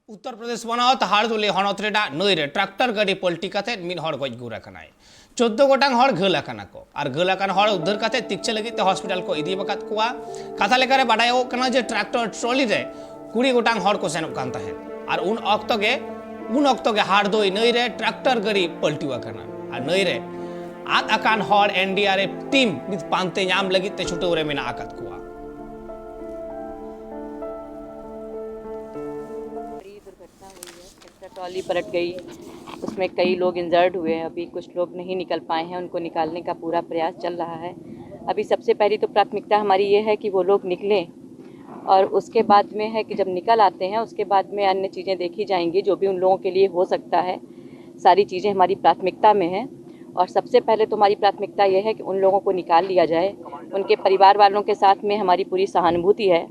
उत्तर प्रदेश बनावत हाड़दुली हनत नईरे ट्रैक्टर गाड़ी पलटी काते मिद हड़ गज गुर आकनाय 14 गोटांग हड़ घायल आकना को और घायल आकान हड़ उद्धार काते तिक्चे लगित हॉस्पिटल को इदी बकात कुआ कथा लेकारे बाडायोग कना जे ट्रैक्टर ट्रॉली रे 20 गोटांग हड़ को सेनोग कान ताहेन और उन ऑक्तो गे हाड़दुई नईरे ट्रैक्टर गाड़ी पलटी आकना और नईरे आद आकान हड़ एनडीआरएफ टीम मिद पांते नाम लगित ते छुटो रे मेना आकात कुआ ट्रॉली पलट गई, उसमें कई लोग इंजर्ड हुए हैं। अभी कुछ लोग नहीं निकल पाए हैं, उनको निकालने का पूरा प्रयास चल रहा है। अभी सबसे पहली तो प्राथमिकता हमारी ये है कि वो लोग निकलें और उसके बाद में है कि जब निकल आते हैं उसके बाद में अन्य चीज़ें देखी जाएंगी जो भी उन लोगों के लिए हो सकता है। सारी चीज़ें हमारी प्राथमिकता में हैं और सबसे पहले तो हमारी प्राथमिकता ये है कि उन लोगों को निकाल लिया जाए। उनके परिवार वालों के साथ में हमारी पूरी सहानुभूति है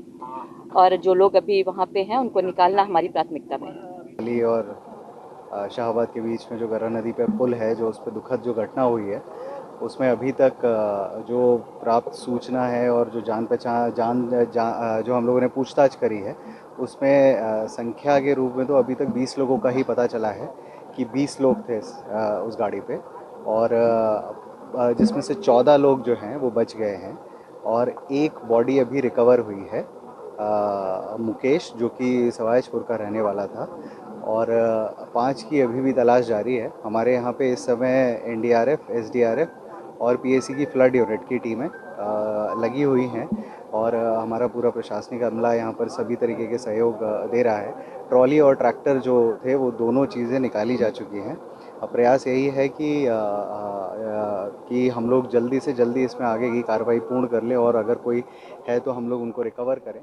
और जो लोग अभी वहाँ पे हैं उनको निकालना हमारी प्राथमिकता में है। और शाहबाद के बीच में जो गर्रा नदी पे पुल है, जो उस पर दुखद जो घटना हुई है, उसमें अभी तक जो प्राप्त सूचना है और जो जो हम लोगों ने पूछताछ करी है, उसमें संख्या के रूप में तो अभी तक 20 लोगों का ही पता चला है कि 20 लोग थे उस गाड़ी पे और जिसमें से 14 लोग जो हैं वो बच गए हैं और एक बॉडी अभी रिकवर हुई है, मुकेश, जो कि सवाईजपुर का रहने वाला था और 5 की अभी भी तलाश जारी है। हमारे यहाँ पे इस समय एनडीआरएफ, एसडीआरएफ और पीएसी की फ्लड यूनिट की टीमें लगी हुई हैं और हमारा पूरा प्रशासनिक अमला यहाँ पर सभी तरीके के सहयोग दे रहा है। ट्रॉली और ट्रैक्टर जो थे वो दोनों चीज़ें निकाली जा चुकी हैं। प्रयास यही है कि हम लोग जल्दी से जल्दी इसमें आगे की कार्रवाई पूर्ण कर लें और अगर कोई है तो हम लोग उनको रिकवर करें।